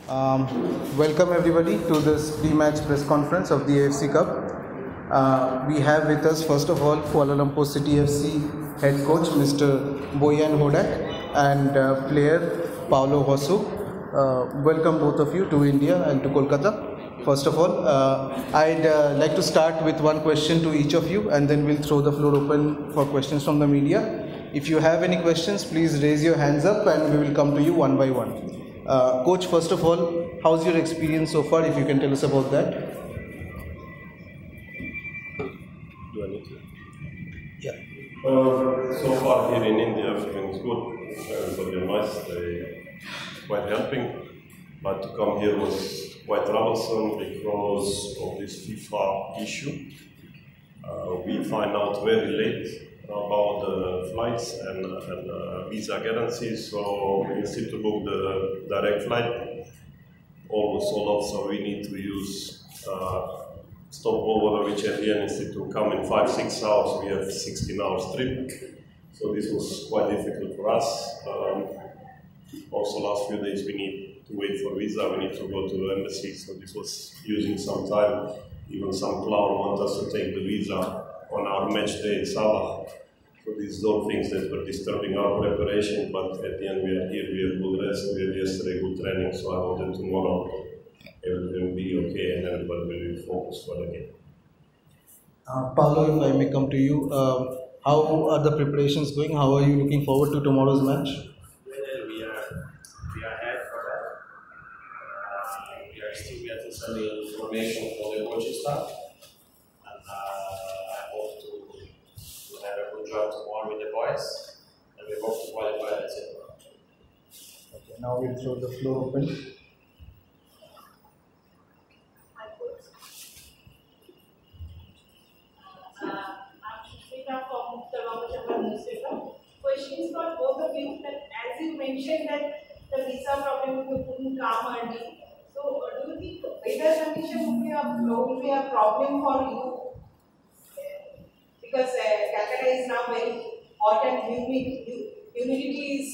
Welcome everybody to this pre-match press conference of the AFC Cup. We have with us first of all Kuala Lumpur City FC head coach Mr. Boyan Hodak and player Paulo Hosu. Welcome both of you to India and to Kolkata. First of all, I'd like to start with one question to each of you, and then we'll throw the floor open for questions from the media. If you have any questions, please raise your hands up and we will come to you one by one. Coach, first of all, how's your experience so far, if you can tell us about that? Do I need to? Yeah. So far here in India, everything is good. Everybody are nice, they quite helping. But to come here was quite troublesome because of this FIFA issue. We find out very late about the flights and visa guarantees, so we need to book the direct flight. Almost sold off, so we need to use stopover, which at the end instead to come in 5-6 hours, we have 16 hours trip. So this was quite difficult for us. Also last few days we need to wait for visa, we need to go to the embassy, so this was using some time. Even some clown want us to take the visa on our match day in Sabah. So these are all things that were disturbing our preparation, but at the end we are here, we have good rest, we had yesterday good training, so I hope that tomorrow everything will be okay and everybody will be focused for the game. Paulo, if I may come to you, how are the preparations going? How are you looking forward to tomorrow's match? Well, we are ahead for that. We are still getting some information from the coaching staff, and I hope to have a good job tomorrow with the boys, and we hope to qualify as well. Okay, now we'll throw the floor open. Questions for both of you. That as you mentioned that the visa problem couldn't come early. So do you think weather condition will be a problem for you? Because Calcutta is now very hot and humidity is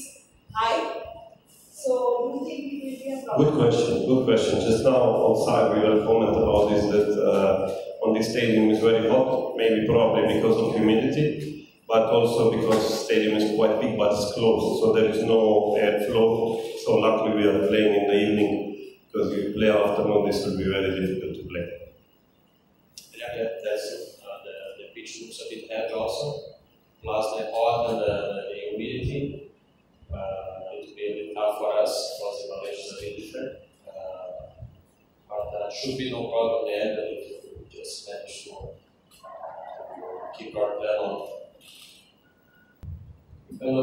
high. So do you think it will be a problem? Good question. Just now outside we will comment about this, that on this stadium is very hot, maybe probably because of humidity. But also because the stadium is quite big, but it's closed, so there is no airflow. So luckily we are playing in the evening, because if you play afternoon, this will be very difficult to play. Yeah, that's the pitch looks a bit heavy also, plus the hot and the humidity. It will be a bit tough for us, because the Malaysia is a bit different. But should be no problem there, if we just manage to keep our plan on. Hello,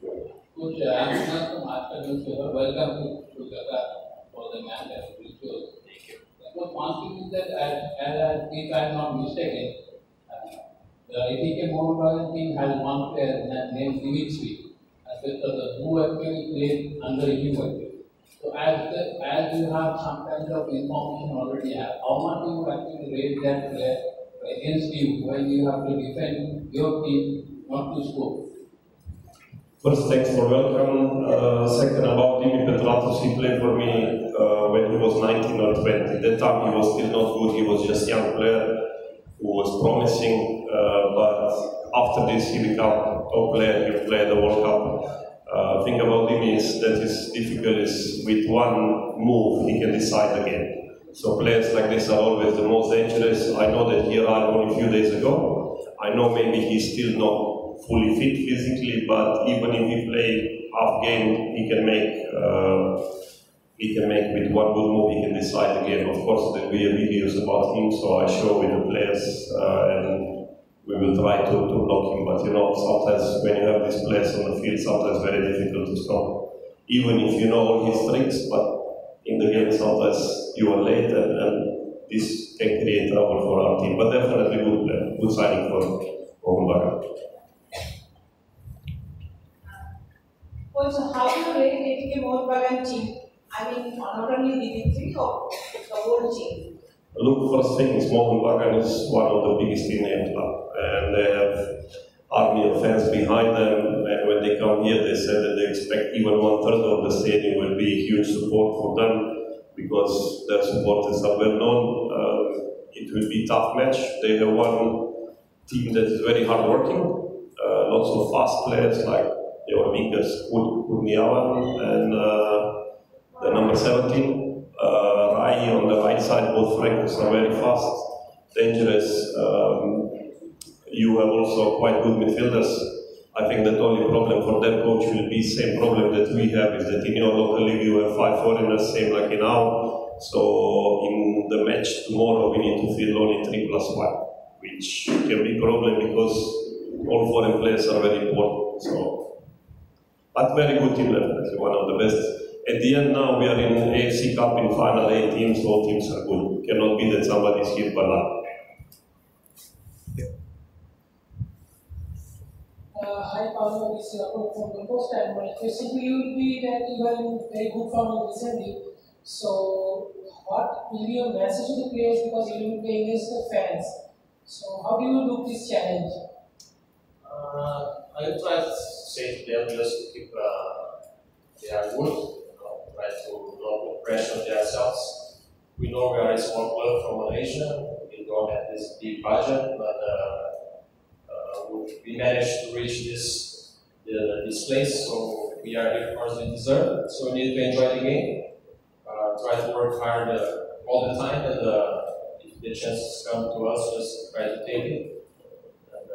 Coach. I'm not from Master. Welcome to Kolkata for the match as usual. Thank you. But one thing is that, if I'm not mistaken, the ATK Mohun team has one player named Dimitri, who actually played under him. So as you have some kind of information already, how much you actually rate that player against you when you have to defend your team not to score? First, thanks for welcome. Second, about Dimi Petratos, he played for me when he was 19 or 20. That time he was still not good, he was just a young player who was promising, but after this he became a top player, he played the World Cup. Thing about Dimi is that his difficult is with one move he can decide the game. So players like this are always the most dangerous. I know that he arrived only a few days ago. I know maybe he's still not fully fit physically, but even if he play half game, he can make with one good move, he can decide the game. Of course, there will be videos about him, so I show with the players, and we will try to block him. But you know, sometimes when you have these players on the field, sometimes very difficult to stop. Even if you know all his tricks, but in the game sometimes you are late, and this can create trouble for our team. But definitely good player, good signing for Mohun. Coach, how do you rate ATK Mohun team? I mean, not only Dimitri, or the whole team? Look, first thing is Mohun is one of the biggest in the club, and they have army of fans behind them, and when they come here, they said that they expect even 1/3 of the stadium will be huge support for them because their supporters are well known. It will be a tough match. They have one team that is very hardworking, lots of fast players like your biggest Kurniawan and the number 17, Rai on the right side. Both flankers are very fast, dangerous. You have also quite good midfielders. I think that only problem for their coach will be same problem that we have, is that in your local league you have 5 foreigners, same like in now. So in the match tomorrow we need to fill only 3+1, which can be a problem because all foreign players are very important. So, but very good team, definitely one of the best. At the end now we are in AFC Cup in final 8 teams, all teams are good. Cannot be that somebody is here by luck. Hi, Paolo, this is Rakaman from the post, and my question to you will be that you are in very good form recently. So, what will be your message to the players, because you will play against the fans? So, how do you look this challenge? I will try to say to them just to keep their good, try to not put pressure on themselves. We know we are a small club from Malaysia. We don't have this big budget, but we managed to reach this place, so we are here as we deserve. So we need to enjoy the game, try to work hard all the time, and if the chances come to us, just try to take it. And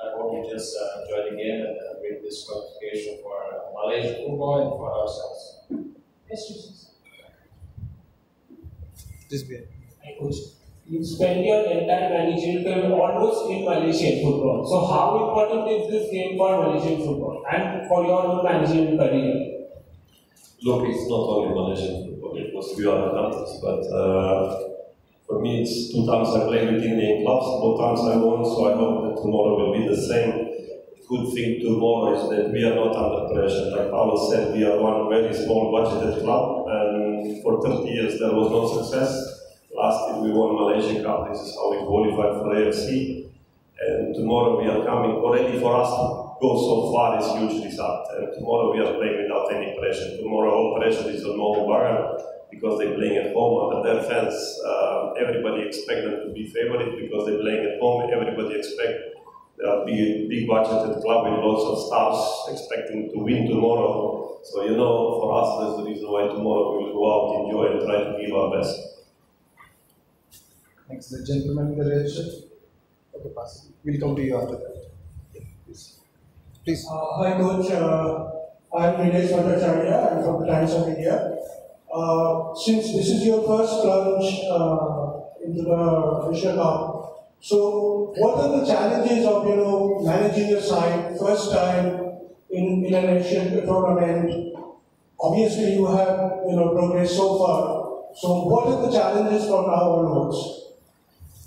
I hope we just enjoy the game and win this qualification for Malaysian football and for ourselves. Yes, Jesus. This way. Hi, Coach. You spend your entire managerial career almost in Malaysian football. So how important is this game for Malaysian football and for your managerial career? Look, it's not only Malaysian football, it was few other countries, but for me it's 2 times I played with Indian clubs, both times I won, so I hope that tomorrow will be the same. Good thing tomorrow is that we are not under pressure. Like Paolo said, we are one very small budgeted club, and for 30 years there was no success. Last year we won Malaysia Cup, this is how we qualified for AFC. And tomorrow we are coming, already for us to go so far is huge result. And tomorrow we are playing without any pressure. Tomorrow all pressure is on Mohun because they're playing at home under their fans. Everybody expects them to be favourite because they're playing at home. Everybody expects they are big budgeted club with lots of staffs expecting to win tomorrow. So you know, for us that's the reason why tomorrow we will go out, enjoy and try to give our best. Next, the gentleman in the red shirt. Okay, pass. We'll come to you after that. Please. Please. Hi, Coach. I'm Nilesh Bhattacharya. I'm from the Times of India. Since this is your first plunge into the Asia Cup, so what are the challenges of managing your side first time in an Asian tournament? Obviously, you have progressed so far. So, what are the challenges from now onwards?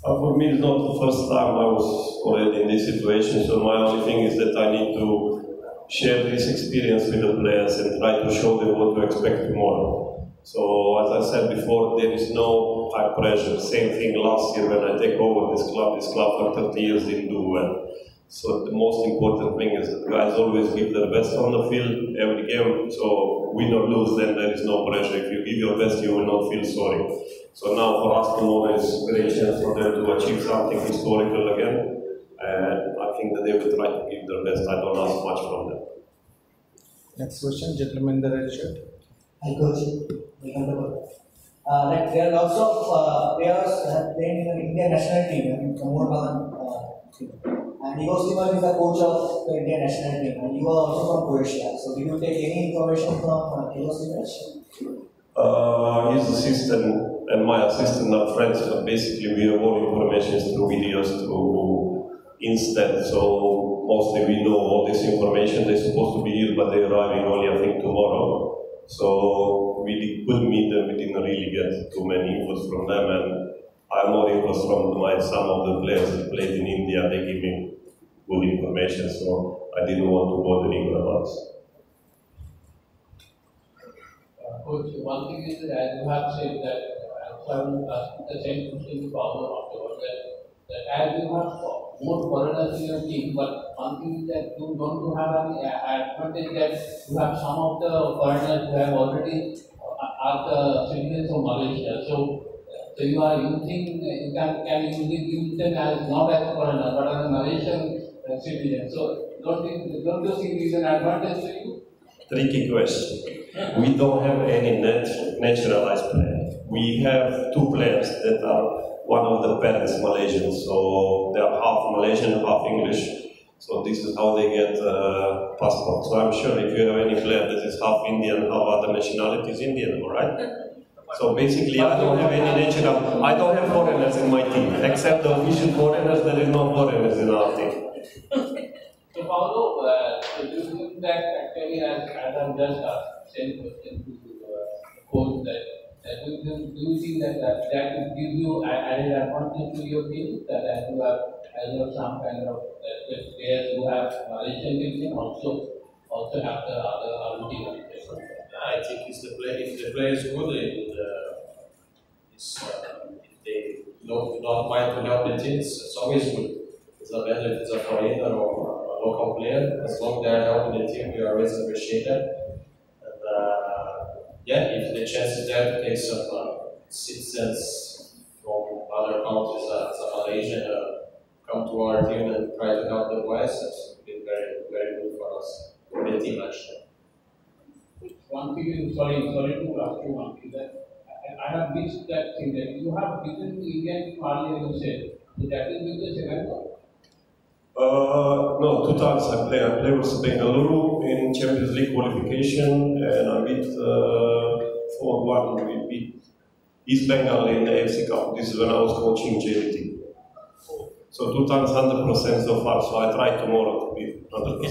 For me, it's not the first time I was already in this situation, so my only thing is that I need to share this experience with the players and try to show them what to expect tomorrow. So, as I said before, there is no high pressure. Same thing last year when I take over this club for 30 years didn't do well. So the most important thing is that guys always give their best on the field every game. So win or lose, then there is no pressure. If you give your best, you will not feel sorry. So now for us tomorrow is a great chance for them to achieve something historical again. And I think that they will try to give their best. I don't ask much from them. Next question, gentleman in the red shirt. Hi, Coach. Like there are lots of players have played in the Indian national team, Rakaman, and Igor is the coach of the Indian national team, and you are also from Croatia. So, did you take any information from Igor? His assistant and my assistant are friends, but basically we have all information through videos, through Instant. So mostly we know all this information. They're supposed to be here, but they're arriving only I think tomorrow. So we could meet them. We didn't really get too many infos from them, and I have more infos from some of the players that played in India. They give me good information, so I didn't want to bother Igor about it. Coach, one thing is that as you have said that I will ask the same question to Paolo afterwards, that as you have more foreigners in your team, but one thing that you don't have any advantage that you have some of the foreigners who have already are the citizens of Malaysia. So you are using, use them as not as a foreigner but as a Malaysian citizen. So don't you think it is an advantage to you? Tricky question. We don't have any naturalized player. We have two players that are one of the parents Malaysian, so they are half Malaysian, half English. So this is how they get passport. So I'm sure if you have any player that is half Indian, half other nationalities, Indian, all right? So basically, I don't have any national. I don't have foreigners in my team, except the official foreigners. There is no foreigners in our team. So Paulo, do you think that actually, as I'm just same question to coach, that do you think that that will give you added advantage to your team, that you have some kind of players who have Malaysian team also have the other team? I think if the player is good and if they don't mind to help the teams, it's always good. It's not better if it's a foreigner or a local player. As long as they are helping the team, we always appreciate that. And yeah, if the chance is there to take some citizens from other countries, Malaysia, come to our team and try to help the boys, that's been very, very good for us, for the team actually. One thing is, sorry to ask you one thing, that I have missed that thing that you have given the Indian earlier, you said. So that is with the second one? No, 2 times I played with Bengaluru in Champions League qualification, and I beat 4-1. We beat East Bengal in the AFC Cup. This is when I was coaching JVT. So 2 times 100% so far. So I try tomorrow to be 100%.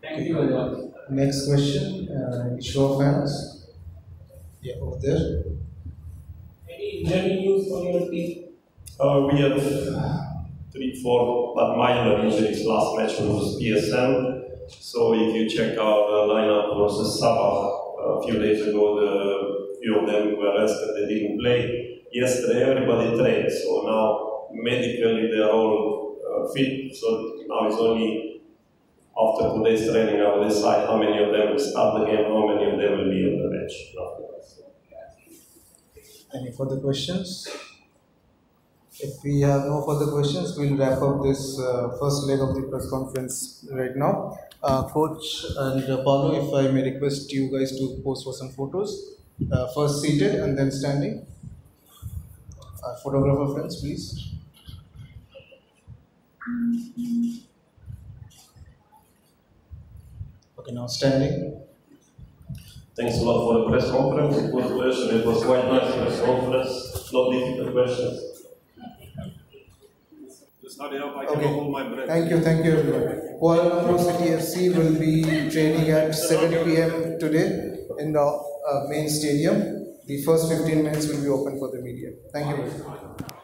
Thank you very much. Next question, show of hands. Yeah, over there. Any injury news for your team? We had 3-4 but minor injuries. Last match was PSM. So if you check our lineup versus Sabah a few days ago, the few of them were rested, they didn't play. Yesterday everybody trained, so now medically they are all fit. So now it's only after today's training I will decide how many of them will start the game, how many of them will be on the bench. Any further questions? If we have no further questions, we'll wrap up this first leg of the press conference right now. Coach and Paulo, if I may request you guys to pose for some photos. First seated and then standing. Photographer friends, please. Okay, now standing. Thanks a lot for the press conference. It was a pleasure. It was quite nice press conference. Not difficult questions. Okay. Thank you everyone. Kuala Lumpur City FC will be training at 7 p.m. today in the main stadium. The first 15 minutes will be open for the media. Thank you very much.